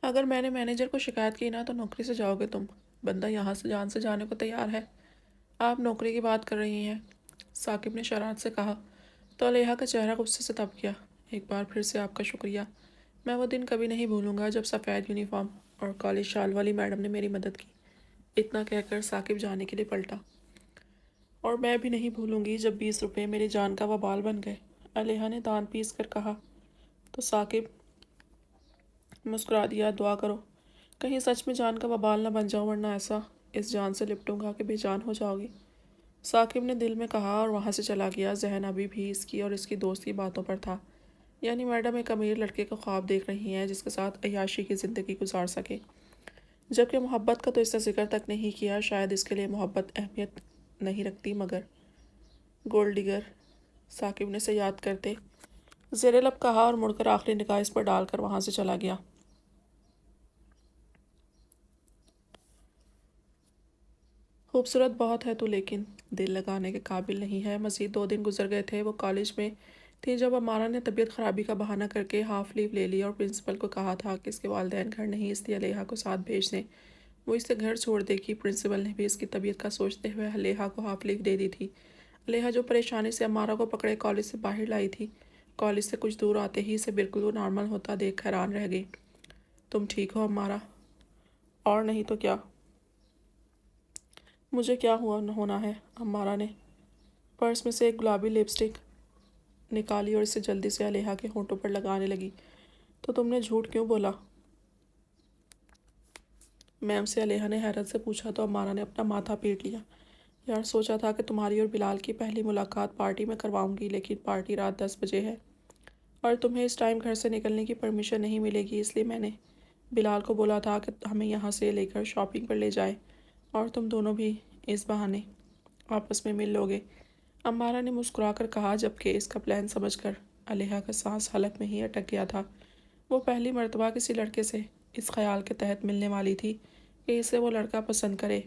اگر میں نے مینیجر کو شکایت کی نا تو نوکری سے جاؤ گے تم۔ بندہ یہاں سے جان سے جانے کو تیار ہے، آپ نوکری کی بات کر رہی ہیں، ثاقب نے شرارت سے کہا۔ تو علیحا کا چہرہ غصے سے تپ گیا۔ ایک بار پھر سے آپ کا شکریہ، میں وہ دن کبھی نہیں بھولوں گا جب سفید یونیفارم اور کالی شال والی میڈم نے میری مدد کی۔ اتنا کہہ کر ثاقب جانے کے لیے پلٹا۔ اور میں بھی نہیں بھولوں گی جب 20 روپے میری جان کا وبال بن گئے، علیحا نے دان پیس کر کہا۔ تو ثاقب مسکرا دیا۔ دعا کرو کہیں سچ میں جان کا وبال نہ بن جاؤ، ورنہ ایسا اس جان سے لپٹوں گا کہ بے جان ہو جاؤ گی، ثاقب نے دل میں کہا اور وہاں سے چلا گیا۔ ذہن ابھی بھی اس کی اور اس کی دوست کی باتوں پر تھا، یعنی میڈم ایک امیر لڑکے کا خواب دیکھ رہی ہیں جس کے ساتھ عیاشی کی زندگی گزار سکے، جبکہ محبت کا تو اس نے ذکر تک نہیں کیا۔ شاید اس کے لیے محبت اہمیت نہیں رکھتی، مگر گولڈ ڈگر، ثاقب نے اسے یاد کرتے زیر لب کہا اور مڑ کر آخری نگاہ اس پر ڈال کر وہاں سے چلا گیا۔ خوبصورت بہت ہے تو، لیکن دل لگانے کے قابل نہیں ہے۔ مزید 2 دن گزر گئے تھے۔ وہ کالج میں تھی جب امارا نے طبیعت خرابی کا بہانہ کر کے ہاف لیو لے لی اور پرنسپل کو کہا تھا کہ اس کے والدین گھر نہیں، اس لیے علیحا کو ساتھ بھیج دیں، وہ اسے گھر چھوڑ دے گی۔ پرنسپل نے بھی اس کی طبیعت کا سوچتے ہوئے علیحا کو ہاف لیو دے دی تھی۔ علیحا جو پریشانی سے امارا کو پکڑے کالج سے باہر لائی تھی، کالج سے کچھ دور آتے ہی اسے بالکل نارمل ہوتا دیکھ حیران رہ گئی۔ تم ٹھیک ہو امارا؟ اور نہیں تو کیا، مجھے کیا ہونا ہے؟ امارا نے پرس میں سے ایک گلابی لپسٹک نکالی اور اسے جلدی سے علیحا کے ہونٹوں پر لگانے لگی۔ تو تم نے جھوٹ کیوں بولا میم سے؟ علیحا نے حیرت سے پوچھا تو امارا نے اپنا ماتھا پیٹ لیا۔ یار سوچا تھا کہ تمہاری اور بلال کی پہلی ملاقات پارٹی میں کرواؤں گی، لیکن پارٹی رات 10 بجے ہے اور تمہیں اس ٹائم گھر سے نکلنے کی پرمیشن نہیں ملے گی، اس لیے میں نے بلال کو بولا تھا کہ ہمیں یہاں سے لے کر شاپنگ پر لے جائے اور تم دونوں بھی اس بہانے آپس میں مل لو گے، امارا نے مسکرا کر کہا، جبکہ اس کا پلان سمجھ کر علیحا کا سانس حلق میں ہی اٹک گیا تھا۔ وہ پہلی مرتبہ کسی لڑکے سے اس خیال کے تحت ملنے والی تھی کہ اسے وہ لڑکا پسند کرے۔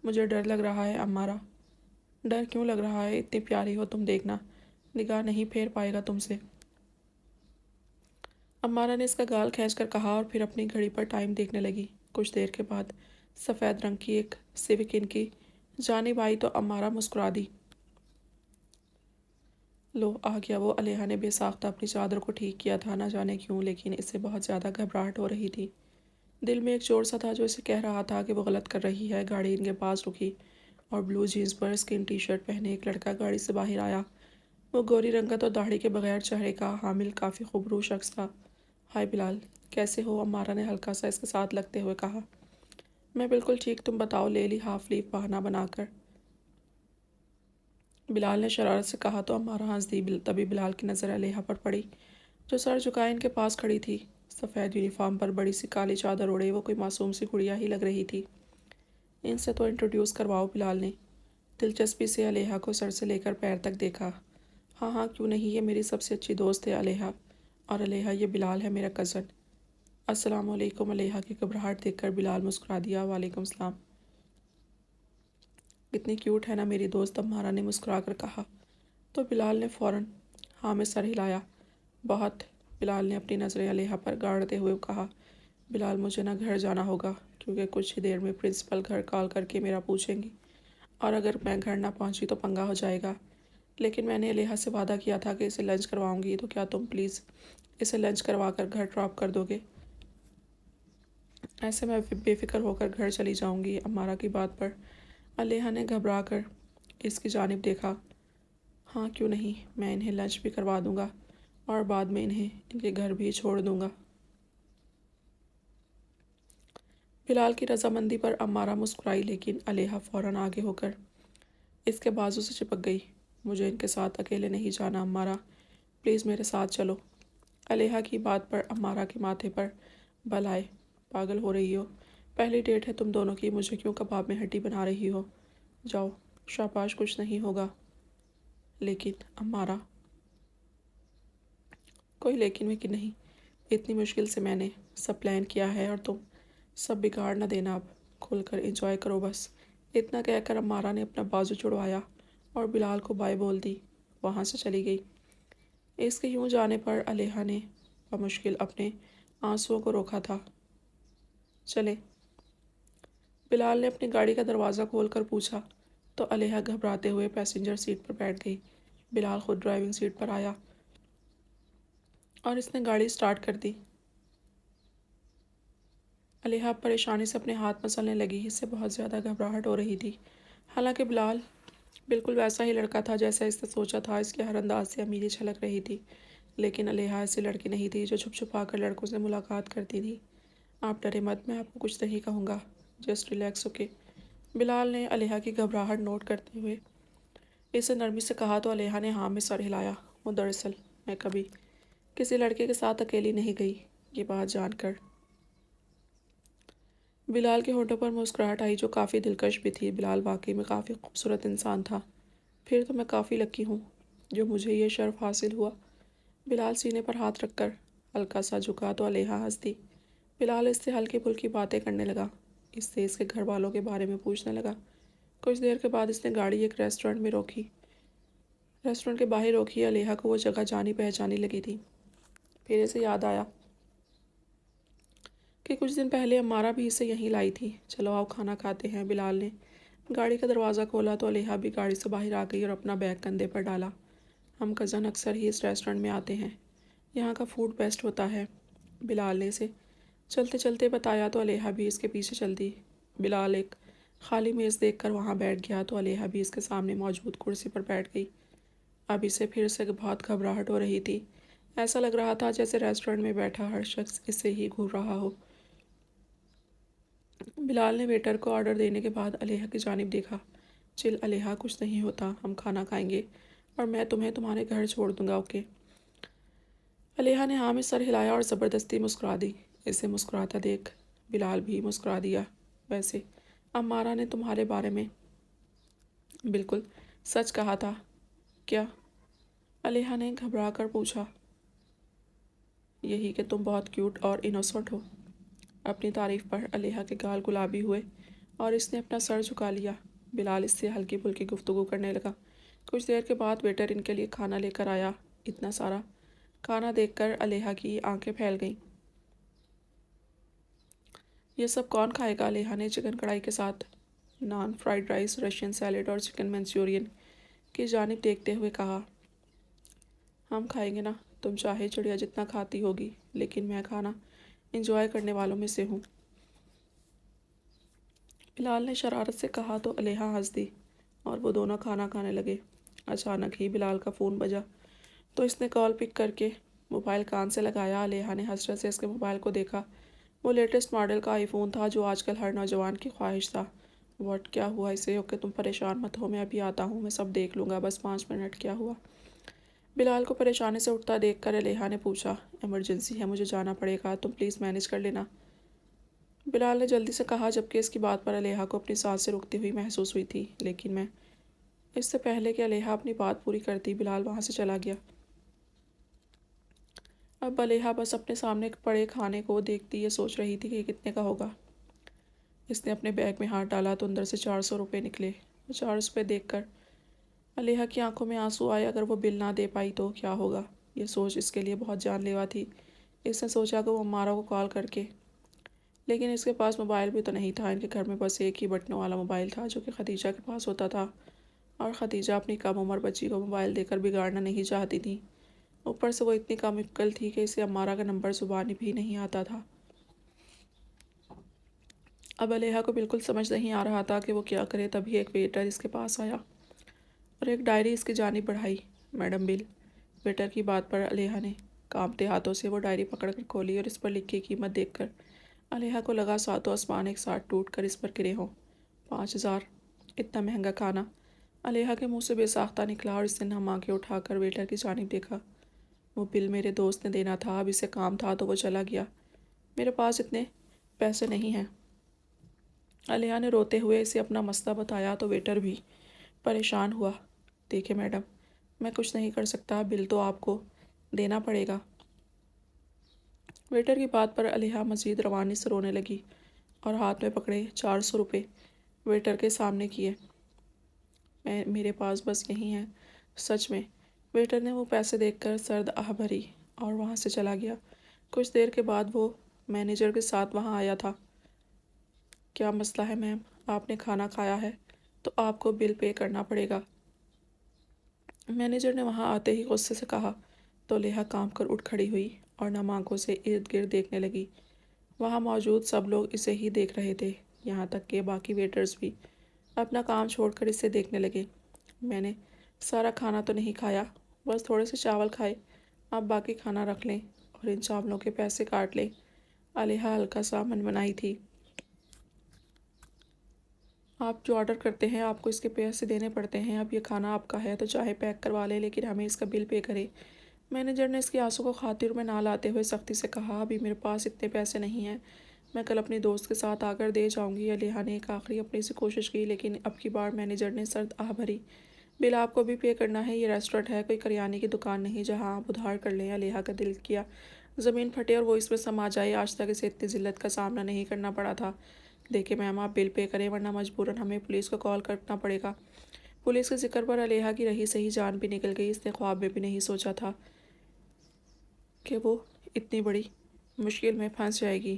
مجھے ڈر لگ رہا ہے امارا۔ ڈر کیوں لگ رہا ہے؟ اتنی پیاری ہو تم، دیکھنا نگاہ نہیں پھیر پائے گا تم سے، امارا نے اس کا گال کھینچ کر کہا اور پھر اپنی گھڑی پر ٹائم دیکھنے لگی۔ کچھ دیر کے بعد سفید رنگ کی ایک سیوک ان کی جانب آئی تو امارا مسکرا دی۔ لو آ گیا وہ۔ علیحا نے بے ساختہ اپنی چادر کو ٹھیک کیا تھا، نہ جانے کیوں، لیکن اسے بہت زیادہ گھبراہٹ ہو رہی تھی۔ دل میں ایک چور سا تھا جو اسے کہہ رہا تھا کہ وہ غلط کر رہی ہے۔ گاڑی ان کے پاس رکی اور بلو جینز پر اسکن ٹی شرٹ پہنے ایک لڑکا گاڑی سے باہر آیا۔ وہ گوری رنگت اور داڑھی کے بغیر چہرے کا حامل کافی خوبرو شخص تھا۔ ہائے بلال، کیسے ہو؟ امارا نے ہلکا سا اس کے ساتھ لگتے ہوئے کہا۔ میں بالکل ٹھیک، تم بتاؤ؟ لے لی ہاف لیو بہانہ بنا کر، بلال نے شرارت سے کہا تو امارا ہنس دی۔ تبھی بلال کی نظر علیحا پر پڑی جو سر جھکائے ان کے پاس کھڑی تھی، سفید یونیفارم پر بڑی سی کالی چادر اوڑھے وہ کوئی معصوم سی گڑیا ہی لگ رہی تھی۔ ان سے تو انٹروڈیوس کرواؤ، بلال نے دلچسپی سے علیحا کو سر سے لے کر پیر تک دیکھا۔ ہاں ہاں کیوں نہیں، یہ میری سب سے اچھی دوست ہے علیحا، اور علیحا یہ بلال ہے میرا کزن۔ السلام علیکم، علیحا کی گھبراہٹ دیکھ کر بلال مسکرا دیا۔ وعلیکم السلام، کتنی کیوٹ ہے نا میری دوست، امارا نے مسکرا کر کہا۔ تو بلال نے فوراً ہاں میں سر ہلایا۔ بہت، بلال نے اپنی نظریں علیحا پر گاڑتے ہوئے کہا۔ بلال مجھے نہ گھر جانا ہوگا کیونکہ کچھ ہی دیر میں پرنسپل گھر کال کر کے میرا پوچھیں گی، اور اگر میں گھر نہ پہنچی تو پنگا ہو جائے گا، لیکن میں نے علیحا سے وعدہ کیا تھا کہ اسے لنچ کرواؤں گی، تو کیا تم پلیز اسے لنچ کروا کر گھر ڈراپ کر دو گے؟ ایسے میں بے فکر ہو کر گھر چلی جاؤں گی۔ امارا کی بات پر علیحا نے گھبرا کر اس کی جانب دیکھا۔ ہاں کیوں نہیں، میں انہیں لنچ بھی کروا دوں گا اور بعد میں انہیں ان کے گھر بھی چھوڑ دوں گا۔ بلال کی رضامندی پر امارا مسکرائی، لیکن علیحا فوراً آگے ہو کر اس کے بازو سے چپک گئی۔ مجھے ان کے ساتھ اکیلے نہیں جانا امارا، پلیز میرے ساتھ چلو۔ علیحا کی بات پر امارا کے ماتھے پر بل آئے۔ پاگل ہو رہی ہو؟ پہلی ڈیٹ ہے تم دونوں کی، مجھے کیوں کباب میں ہڈی بنا رہی ہو؟ جاؤ، شاباش، کچھ نہیں ہوگا۔ لیکن امارا، کوئی لیکن ویکن نہیں، اتنی مشکل سے میں نے سب پلان کیا ہے اور تم سب بگاڑ نہ دینا، اب کھل کر انجوائے کرو بس۔ اتنا کہہ کر امارا نے اپنا بازو چھڑوایا اور بلال کو بائے بول دی، وہاں سے چلی گئی۔ اس کے یوں جانے پر علیحا نے بمشکل اپنے آنسوؤں کو روکا تھا۔ چلے؟ بلال نے اپنی گاڑی کا دروازہ کھول کر پوچھا تو علیحا گھبراتے ہوئے پیسنجر سیٹ پر بیٹھ گئی۔ بلال خود ڈرائیونگ سیٹ پر آیا اور اس نے گاڑی سٹارٹ کر دی۔ علیحا پریشانی سے اپنے ہاتھ مسلنے لگی، اس سے بہت زیادہ گھبراہٹ ہو رہی تھی۔ حالانکہ بلال بالکل ویسا ہی لڑکا تھا جیسا اس نے سوچا تھا، اس کے ہر انداز سے امیری چھلک رہی تھی، لیکن علیحا ایسی لڑکی نہیں تھی جو چھپ چھپا کر لڑکوں سے ملاقات کرتی تھی۔ آپ ڈرے مت، میں آپ کو کچھ نہیں کہوں گا، جسٹ ریلیکس، اوکے؟ بلال نے علیحا کی گھبراہٹ نوٹ کرتے ہوئے اسے نرمی سے کہا تو علیحا نے ہاں میں سر ہلایا۔ وہ دراصل میں کبھی کسی لڑکے کے ساتھ اکیلی نہیں گئی۔ یہ بات جان کر بلال کے ہونٹوں پر مسکراہٹ آئی جو کافی دلکش بھی تھی۔ بلال واقعی میں کافی خوبصورت انسان تھا۔ پھر تو میں کافی لکی ہوں جو مجھے یہ شرف حاصل ہوا۔ بلال سینے پر ہاتھ رکھ کر ہلکا سا جھکا تو علیحا ہنس دی۔ بلال اس سے ہلکی پھلکی باتیں کرنے لگا، اس سے اس کے گھر والوں کے بارے میں پوچھنے لگا۔ کچھ دیر کے بعد اس نے گاڑی ایک ریسٹورنٹ کے باہر روکی۔ علیحا کو وہ جگہ جانی پہچانی لگی تھی۔ پھر اسے یاد آیا کہ کچھ دن پہلے امارہ بھی اسے یہیں لائی تھی۔ چلو آؤ کھانا کھاتے ہیں۔ بلال نے گاڑی کا دروازہ کھولا تو علیحا بھی گاڑی سے باہر آ گئی اور اپنا بیگ کندھے پر ڈالا۔ ہم کزن اکثر ہی اس ریسٹورنٹ میں آتے ہیں، یہاں کا فوڈ بیسٹ ہوتا ہے، بلال نے اسے چلتے چلتے بتایا تو علیحا بھی اس کے پیچھے چل دی۔ بلال ایک خالی میز دیکھ کر وہاں بیٹھ گیا تو علیحا بھی اس کے سامنے موجود کرسی پر بیٹھ گئی۔ اب اسے پھر سے بہت گھبراہٹ ہو رہی تھی، ایسا لگ رہا تھا جیسے ریسٹورنٹ میں بیٹھا ہر شخص اسے ہی گھور رہا ہو۔ بلال نے ویٹر کو آرڈر دینے کے بعد علیحا کی جانب دیکھا۔ چل علیحا، کچھ نہیں ہوتا، ہم کھانا کھائیں گے اور میں تمہیں تمہارے گھر چھوڑ دوں گا، اوکے؟ علیحا نے ہاں میں سر ہلایا اور زبردستی مسکرا دی۔ اسے مسکراتا دیکھ بلال بھی مسکرا دیا۔ ویسے امارہ نے تمہارے بارے میں بالکل سچ کہا تھا کیا؟ علیحا نے گھبرا کر پوچھا۔ یہی کہ تم بہت کیوٹ اور انوسنٹ ہو۔ اپنی تعریف پر علیحا کے گال گلابی ہوئے اور اس نے اپنا سر جھکا لیا۔ بلال اس سے ہلکی پھلکی گفتگو کرنے لگا۔ کچھ دیر کے بعد ویٹر ان کے لیے کھانا لے کر آیا۔ اتنا سارا کھانا دیکھ کر علیحا کی آنکھیں پھیل گئیں۔ یہ سب کون کھائے گا؟ علیحا نے چکن کڑھائی کے ساتھ naan, fried rice, Russian salad اور چکن منچورین کی جانب دیکھتے ہوئے کہا۔ ہم کھائیں گے نا، تم چاہے چڑیا جتنا کھاتی ہوگی، لیکن میں کھانا انجوائے کرنے والوں میں سے ہوں، بلال نے شرارت سے کہا تو علیحا ہنس دی اور وہ دونوں کھانا کھانے لگے۔ اچانک ہی بلال کا فون بجا تو اس نے کال پک کر کے موبائل کان سے لگایا۔ علیحا نے حسرت سے اس کے موبائل کو دیکھا۔ وہ لیٹسٹ ماڈل کا آئی فون تھا جو آج کل ہر نوجوان کی خواہش تھا۔ واٹ، کیا ہوا اسے؟ اوکے تم پریشان مت ہو، میں ابھی آتا ہوں، میں سب دیکھ لوں گا، بس 5 منٹ۔ کیا ہوا؟ بلال کو پریشانی سے اٹھتا دیکھ کر علیحا نے پوچھا۔ ایمرجنسی ہے، مجھے جانا پڑے گا، تم پلیز مینیج کر لینا، بلال نے جلدی سے کہا، جبکہ اس کی بات پر علیحا کو اپنی سانسیں رکتی ہوئی محسوس ہوئی تھی۔ لیکن میں اس سے پہلے کہ علیحا اپنی بات پوری کرتی بلال وہاں سے چلا گیا۔ اب علیحا بس اپنے سامنے پڑے کھانے کو دیکھتی یہ سوچ رہی تھی کہ یہ کتنے کا ہوگا۔ اس نے اپنے بیگ میں ہاتھ ڈالا تو اندر سے 400 روپے نکلے۔ وہ 400 دیکھ کر علیحا کی آنکھوں میں آنسو آئے۔ اگر وہ بل نہ دے پائی تو کیا ہوگا؟ یہ سوچ اس کے لیے بہت جان لیوا تھی۔ اس نے سوچا کہ وہ امارہ کو کال کر کے، لیکن اس کے پاس موبائل بھی تو نہیں تھا۔ ان کے گھر میں بس ایک ہی بٹنوں والا موبائل تھا جو کہ خدیجہ کے پاس ہوتا تھا، اور خدیجہ اپنی کم عمر بچی کو موبائل دے کر بگاڑنا نہیں چاہتی تھی۔ اوپر سے وہ اتنی کم عقل تھی کہ اسے امارہ کا نمبر زبان بھی نہیں آتا تھا۔ اب علیحا کو بالکل سمجھ نہیں آ رہا تھا کہ وہ کیا کرے۔ تبھی ایک ویٹر اس کے پاس آیا اور ایک ڈائری اس کی جانب بڑھائی۔ میڈم بل۔ ویٹر کی بات پر علیحا نے کانپتے ہاتھوں سے وہ ڈائری پکڑ کر کھولی اور اس پر لکھی قیمت دیکھ کر علیحا کو لگا ساتوں آسمان ایک ساتھ ٹوٹ کر اس پر گرے ہوں۔ 5000! اتنا مہنگا کھانا! علیحا کے منہ سے بے ساختہ نکلا اور اس نے نم آنکھیں اٹھا کر ویٹر کی جانب دیکھا۔ وہ بل میرے دوست نے دینا تھا، اب اسے کام تھا تو وہ چلا گیا، میرے پاس اتنے پیسے نہیں ہیں۔ علیحا نے روتے ہوئے اسے اپنا مسئلہ بتایا تو ویٹر بھی پریشان ہوا۔ دیکھیں میڈم، میں کچھ نہیں کر سکتا، بل تو آپ کو دینا پڑے گا۔ ویٹر کی بات پر علیحا مزید روانی سے رونے لگی اور ہاتھ میں پکڑے 400 روپے ویٹر کے سامنے کیے۔ میرے پاس بس یہی ہیں، سچ میں۔ ویٹر نے وہ پیسے دیکھ کر سرد آہ بھری اور وہاں سے چلا گیا۔ کچھ دیر کے بعد وہ مینیجر کے ساتھ وہاں آیا تھا کیا مسئلہ ہے میم؟ آپ نے کھانا کھایا ہے تو آپ کو بل پے کرنا پڑے گا، مینیجر نے وہاں آتے ہی غصے سے کہا۔ تولیہ کانپ کر اٹھ کھڑی ہوئی اور نم آنکھوں سے ارد گرد دیکھنے لگی۔ وہاں موجود سب لوگ اسے ہی دیکھ رہے تھے، یہاں تک کہ باقی ویٹرز بھی اپنا کام چھوڑ کر اسے دیکھنے لگے۔ میں نے سارا کھانا تو نہیں کھایا، بس تھوڑے سے چاول کھائے، آپ باقی کھانا رکھ لیں اور ان چاولوں کے پیسے کاٹ لیں، علیحا ہلکا سا منمنائی تھی۔ آپ جو آرڈر کرتے ہیں آپ کو اس کے پیسے دینے پڑتے ہیں، اب یہ کھانا آپ کا ہے تو چاہے پیک کروا لیں لیکن ہمیں اس کا بل پے کرے۔ مینیجر نے اس کے آنسوں کو خاطر میں نہ لاتے ہوئے سختی سے کہا، ابھی میرے پاس اتنے پیسے نہیں ہیں، میں کل اپنی دوست کے ساتھ آ کر دے جاؤں گی۔ علیحا نے ایک آخری اپنی سی کوشش کی لیکن اب کی بار مینیجر نے سرد آہ بھری۔ بل آپ کو بھی پے کرنا ہے، یہ ریسٹورنٹ ہے، کوئی کریانے کی دکان نہیں جہاں آپ ادھار کر لیں۔ علیحا کا دل کیا زمین پھٹے اور وہ اس میں سما جائے، آج تک اسے اتنی ذلت کا سامنا نہیں کرنا پڑا تھا۔ دیکھیں میم، آپ بل پے کریں ورنہ مجبوراً ہمیں پولیس کو کال کرنا پڑے گا۔ پولیس کے ذکر پر علیحا کی رہی سہی جان بھی نکل گئی، اس نے خواب میں بھی نہیں سوچا تھا کہ وہ اتنی بڑی مشکل میں پھنس جائے گی۔